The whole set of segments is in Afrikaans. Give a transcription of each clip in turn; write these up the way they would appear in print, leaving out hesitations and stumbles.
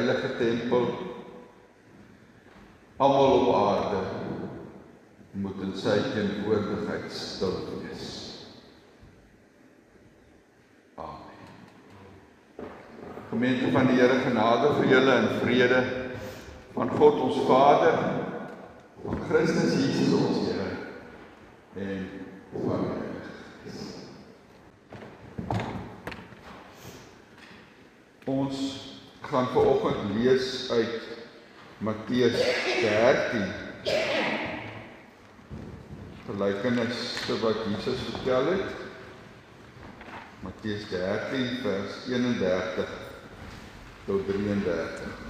heilige tempel. Almal op aarde moet in sy teenwoordigheid stil wees. Amen. Gemeente van die Here, genade vir julle en vrede van God ons Vader, van Christus Jesus ons Here en van die Heilige Gees. Ons gaan vanoggend lees uit Matteus 13, gelykenis wat Jesus vertel het. Matteus 13 vers 31 tot 33.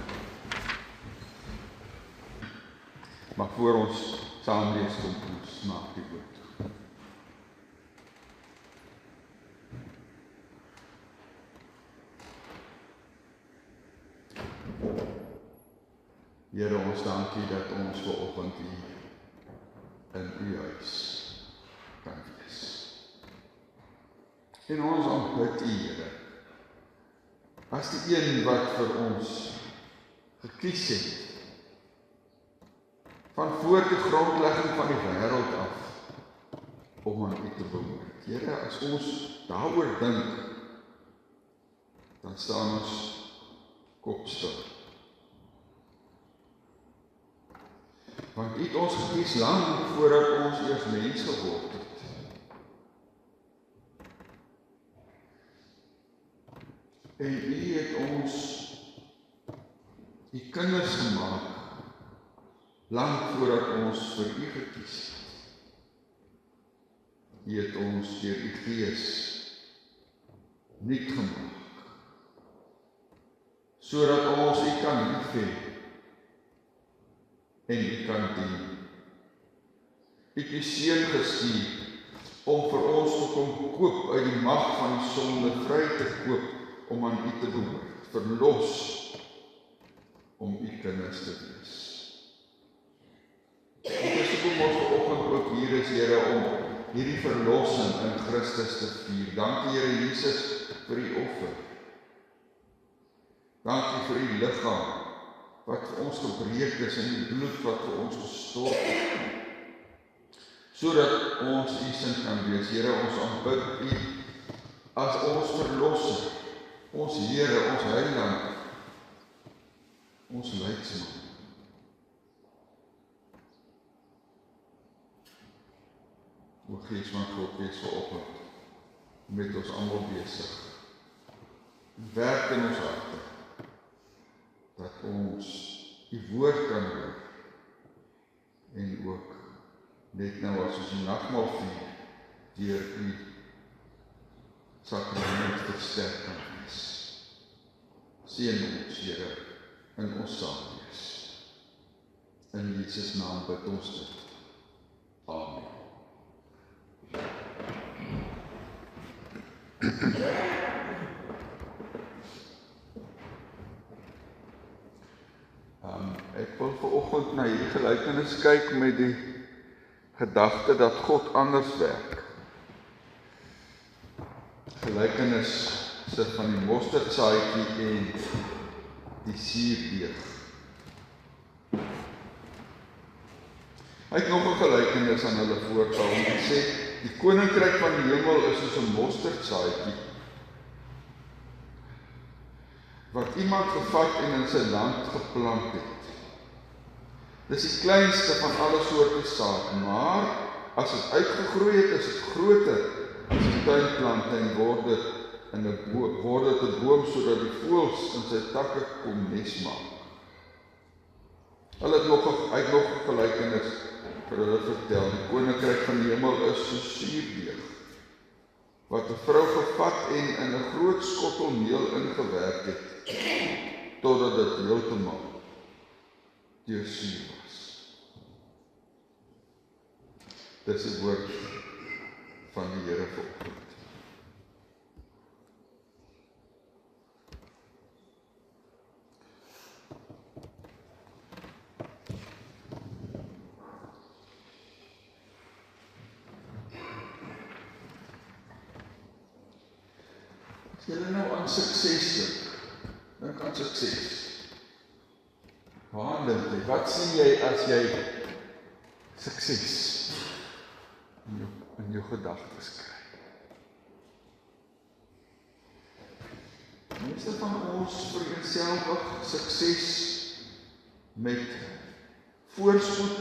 Maar voor ons saam lees, kom ons maak die woord. Here, ons dankie dat ons vanoggend hier in u huis kan wees. En ons aanbid u, Here, as die een wat vir ons gekies het, van voor die grondlegging van die wêreld af, om aan u te behoort. Here, as ons daaroor dink, dan staan ons kopstil. Want u het ons gekies lang voordat ons eers mens geword het. En u het ons die kinders gemaak, lang voordat ons vir u gekies het. U het ons deur u Gees nuut gemaak, sodat ons u kan liefhê en u kan dien. U het u seun gestuur om vir ons te kom koop uit die mag van die sonde, vry te koop om aan u te behoort, verlos om u kinders te wees. Dit is hoekom ons vanoggend ook hier is, Here, om hierdie verlossing in Christus te vier. Dankie, Here Jesus, vir u offer. Dankie vir u liggaam wat vir ons gebreek is en die bloed wat vir ons gestort het, sodat ons u sin kan wees. Here, ons aanbid u as ons verlosser, ons Here, ons Heiland, ons leidsman. O Gees van God, wees vanoggend met ons almal besig. Werk in ons harte, dat ons die woord kan hoor, en ook net nou as ons die nagmaal vier, deur u sakrament versterk kan wees. Seën ons, Here, in ons saam wees. In Jesus naam bid ons dit. Amen. Ek wil vanoggend na hierdie gelykenis kyk met die gedagte dat God anders werk. Gelykenis sit van die mosterdsaadjie en die suurdeeg. Hy het nog 'n gelykenis aan hulle voorgehou om te sê, die koninkryk van die hemel is soos 'n mosterdsaadjie wat iemand gevat en in sy land geplant het. Dis die kleinste van alle soorte saad, maar as dit uitgegroei het, is dit groter as 'n tuinplant en word dit 'n boom sodat die voëls in sy takke kom nes maak. Hy het nog 'n gelykenis vir hulle vertel. Die koninkryk van die hemel is soos suurdeeg wat 'n vrou gevat en in 'n groot skottel meel ingewerk het totdat dit heeltemal deursuur was. Dis die woord van die Here vanoggend. As jy nou aan sukses dink aan sukses. dink jy? Wat sien jy as jy sukses in jou gedagtes kry? Meeste van ons vereenselwig sukses met voorspoed,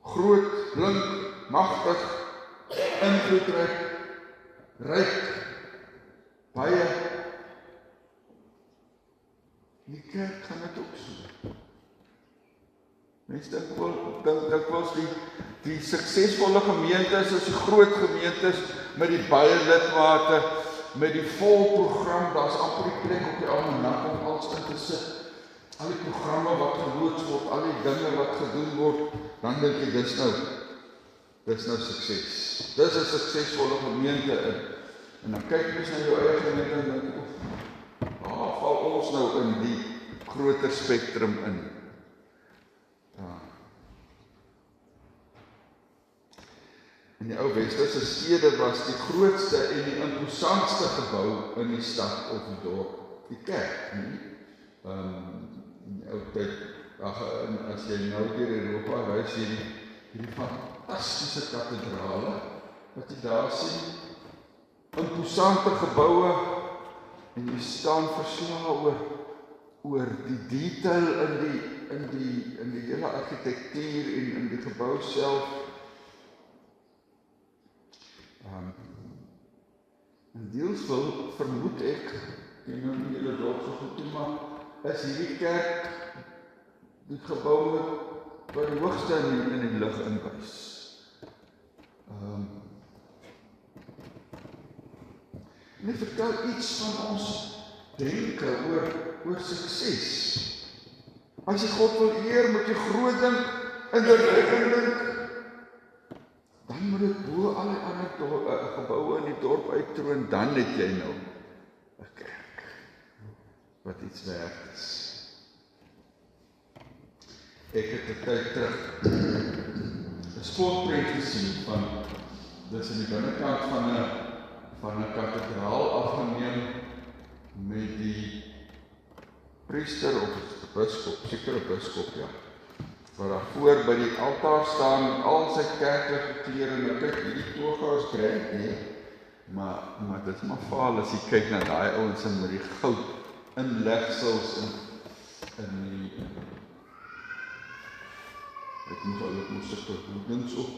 groot, blink, magtig, invloedryk, ryk, baie. Die kerk gaan dit ook so. Mense dink was die suksesvolle gemeentes is die groot gemeentes met die baie lidmate, met die vol program, daar's amper die plek op die almanak om alles in te sit. Al die programme wat geloods word, al die dinge wat gedoen word, dan dink jy, dis nou sukses. Dis 'n suksesvolle gemeente in. En dan kyk mens na jou eie gemeente en dink, waar val ons nou in die groter spektrum in? Ja. In die ou Westerse stede was die grootste en die imposantste gebou in die stad of die dorp, die kerk. In die ou tyd, as jy nou deur Europa reis, hierdie fantastiese kathedrale, wat jy daar sien, imposante geboue, en jy staan verslae oor die detail in die hele argitektuur en in die gebou self. En deels vermoed ek, en nou nie julle dorp so goed toe, maar is hierdie kerk die gebou wat die hoogste in die lug inwys. En dit vertel iets van ons denke oor sukses. As jy God wil eer, moet jy groot dink, indrukwekkend dink, dan moet dit bo al die ander geboue in die dorp uittroon, dan het jy nou 'n kerk wat iets werd is. Ek het 'n tyd terug 'n spotprent gesien van, dis in die binnekant van 'n kathedraal afgeneem met die priester of biskop, seker 'n biskop, ja, wat daar voor by die altaar staan met al sy kerklike klere, nou kyk, hierdie toga is grand, nee, maar dit is maar vaal as jy kyk na daai ouens met die goud inlegsels in die ek moes sulke hoedings op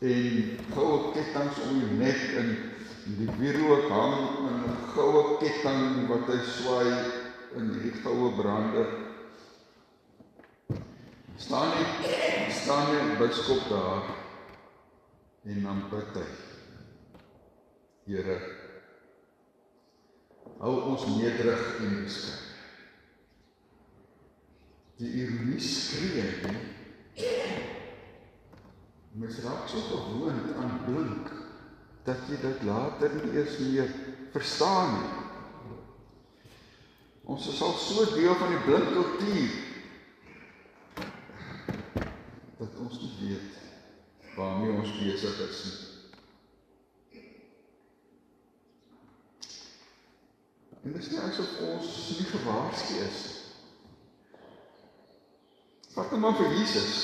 en goue kettinge om die nek en die wierook hang in 'n goue ketting wat hy swaai in die goue brander. Staan die biskop daar en dan bid hy. Here, hou ons nederig en beskryf. Die ironie skree, mens raak so gewoond aan blink, dat jy dit later nie eers meer verstaan nie. Ons is al so deel van die blink kultuur, dat ons nie weet waarmee ons besig is nie. En dit is nie asof ons nie gewaarsku is. Vat nou maar vir Jesus.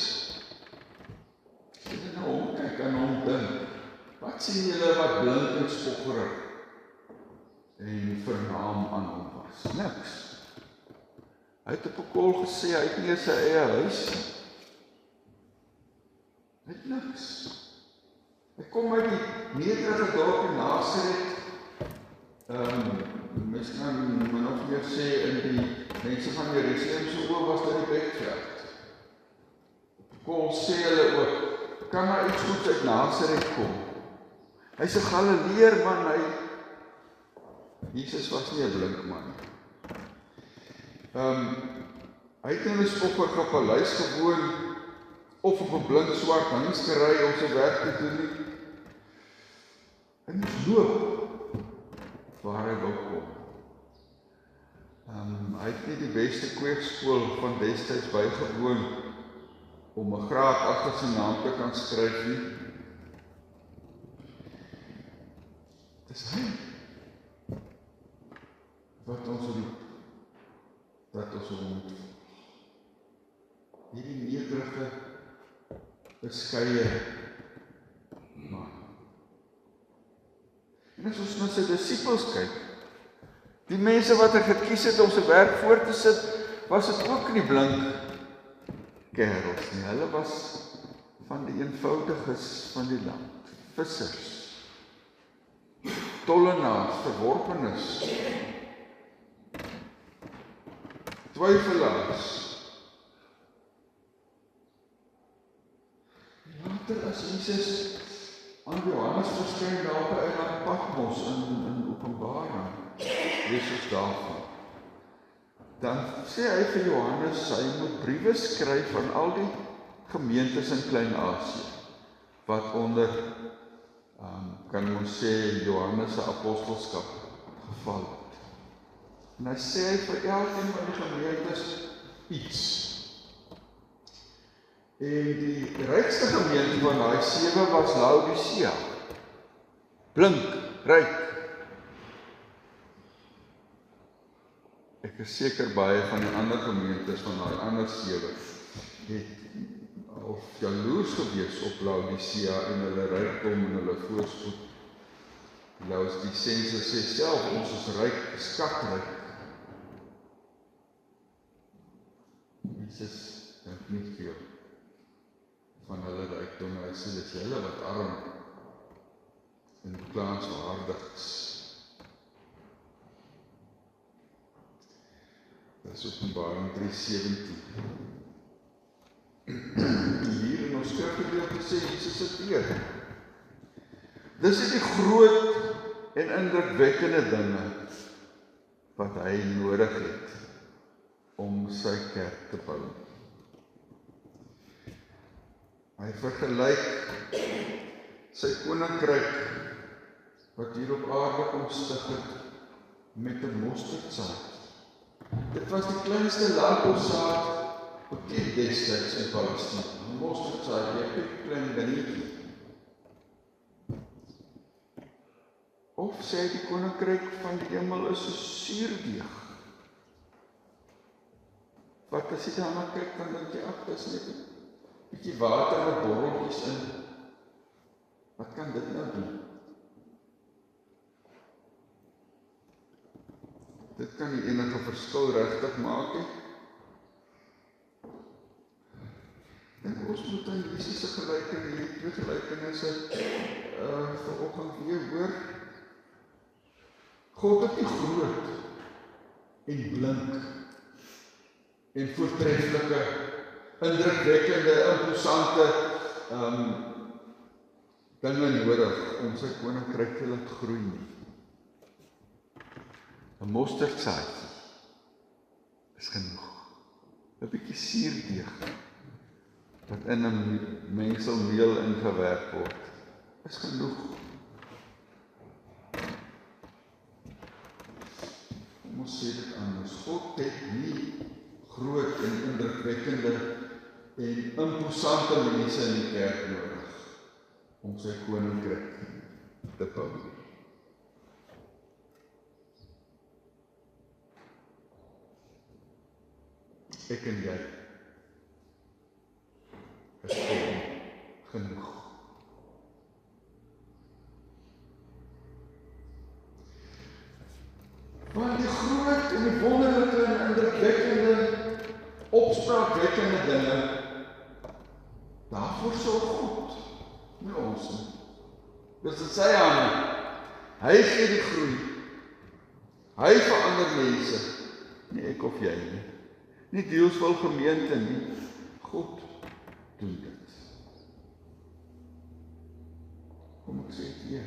As jy na hom kyk en hom dink, wat sien julle wat blink en spoggerig en vernaam aan hom was? Niks. Hy het op 'n kol gesê, hy het nie sy eie huis nie. Hy het niks. Hy kom uit die nederige dorp in Nasaret, mens kan min of meer sê in die mense van Jerusalem so oor was dit die Bekveld. Kol sê hulle ook, kan maar iets goeds uit Nasaret kom. Hy's 'n Galileër man, Jesus was nie 'n blink man. Hy het in 'n spoggerige paleis gewoon, of op 'n blink swart hings gery om sy werk te doen nie. Hy moes loop waar hy wou kom. Hy het nie die beste kweekskool van destyds bygewoon om 'n graad agter sy naam te kan skryf nie. Dis hy wat ons roep. dat ons hom moet volg. Hierdie nederige, beskeie man. En as ons na sy disippels kyk, die mense wat hy gekies het om sy werk voor te sit, was dit ook nie blink kerels nie. Hulle was van die eenvoudiges van die land, vissers, tollenaars, verworpenes, twyfelaars. Later as Jesus aan Johannes verskyn daar by eiland Patmos in Openbaring, Jesus daarvan, dan sê hy vir Johannes, hy moet briewe skryf aan al die gemeentes in Klein-Asië, wat onder, kan ons sê, Johannes se apostelskap geval het. En hy sê hy vir elkeen van die gemeentes iets. En die rykste gemeente van daai 7 was Laodicea. Blink, ryk. Ek is seker baie van die ander gemeentes van daai ander 7 het of jaloers gewees op Laodicea en hulle rykdom en hulle voorspoed. Laodicea sê self, ons is ryk, skatryk. Jesus dink nie veel van hulle rykdom, hy sê dit is hulle wat arm en beklaanswaardig is. Dit is Openbaring 3:17. Hier in ons skrifgedeelte sê Jesus het weer. Dis die groot en indrukwekkende dinge wat hy nodig het om sy kerk te bou. Hy vergelyk sy koninkryk wat hier op aarde kom stig het met 'n mosterdsaad. Dit was die kleinste landbousaad bekend destyds in Palestina. 'n Mosterdsaad, jy klein dingetjie. Of sê die koninkryk van die hemel is 'n suurdeeg. Wat as jy daarna kyk, dan dink jy, ag, dis net 'n bietjie water met borreltjies in. Wat kan dit nou doen? Dit kan nie enige verskil regtig maak nie. En ons moet aan Jesus se gelykenis, hierdie 2 gelykenisse vanoggend weer hoor. God het nie groot en blink en voortreffelike, indrukwekkende, imposante dinge nodig om sy koninkryk te laat groei nie. 'n Mosterdsaadjie is genoeg. 'n bietjie suurdeeg wat in 'n mengsel meel ingewerk word, is genoeg. Ons sê dit anders. God het nie groot en indrukwekkende en imposante mense in die kerk nodig om sy koninkryk te bou. Ek en jy is genoeg. Want die groot en die wonderlike en indrukwekkende, opspraakwekkende dinge, daarvoor sorg God, nie ons nie. Dis in sy hande. Hy gee die groei. Hy verander mense, nie ek of jy nie. Nie Deelswil gemeente nie. God doen dit. Kom ek sê dit hier.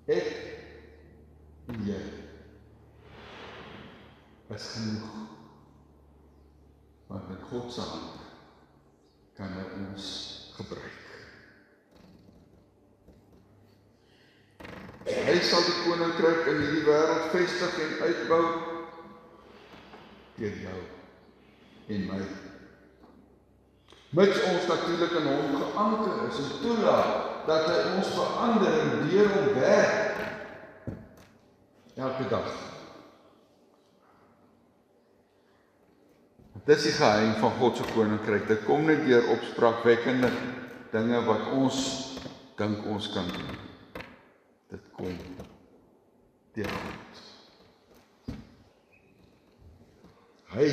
Ek en jy is genoeg. Want met God se hand kan hy ons gebruik. Hy sal die koninkryk in hierdie wêreld vestig en uitbou deur jou en my. Mits ons natuurlik in hom geanker is en toelaat dat hy ons verander en deur hom werk elke dag. Dis die geheim van God se koninkryk. Dit kom nie deur opspraakwekkende dinge wat ons dink ons kan doen. Dit kom deur God. Hy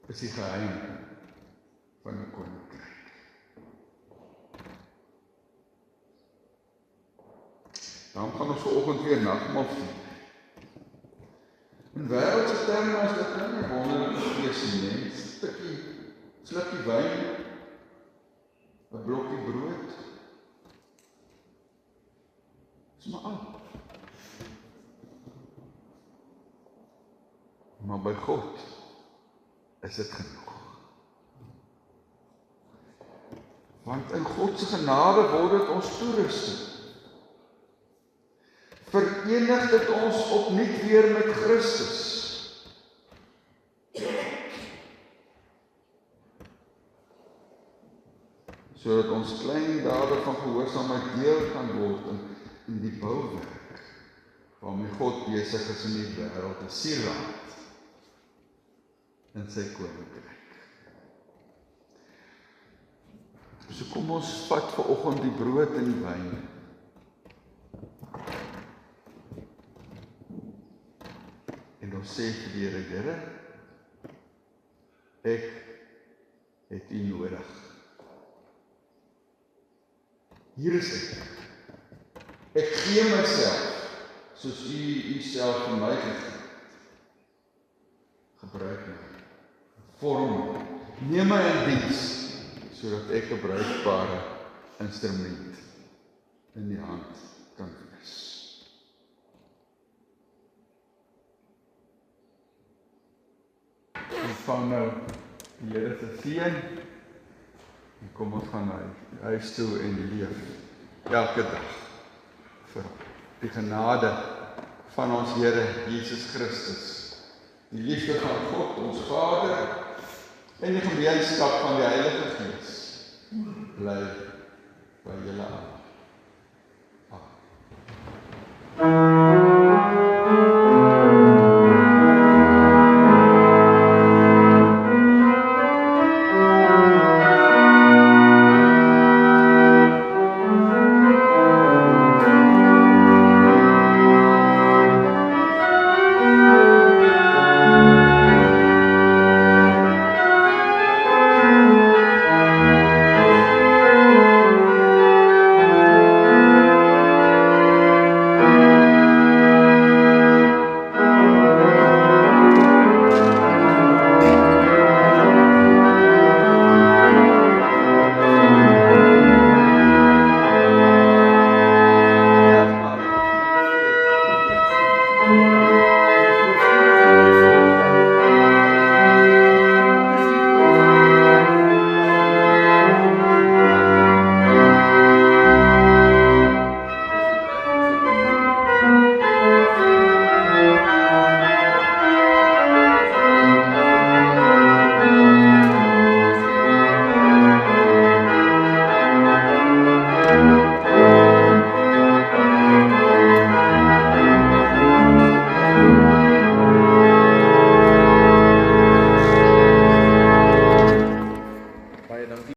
is die geheim van die koninkryk. Dan gaan ons vanoggend weer nagmaal vier. In wêreldse terme is dit nou nie wonderlike fees nie. Slukkie wyn, 'n blokkie brood. Dis maar al. Maar by God is dit genoeg. Want in God se genade word dit ons toerusting. Verenig dit ons opnuut weer met Christus. Sodat ons klein dade van gehoorsaamheid deel kan word in die bouwerk waarmee God besig is in die wêreld, 'n sieraad in sy koninkryk. So kom ons vat vanoggend die brood en die wyn. En ons sê vir die Here, ek het U nodig. Hier is ek. Ek gee myself, soos U self vir my gegee het. Gebruik my, vorm my, neem my in diens, sodat ek 'n bruikbare instrument in die hand kan wees. Ons vang nou die Here se seën en kom ons gaan huis toe en leef elke dag vir die genade van ons Here Jesus Christus, die liefde van God ons Vader en die gemeenskap van die Heilige Gees bly by julle almal.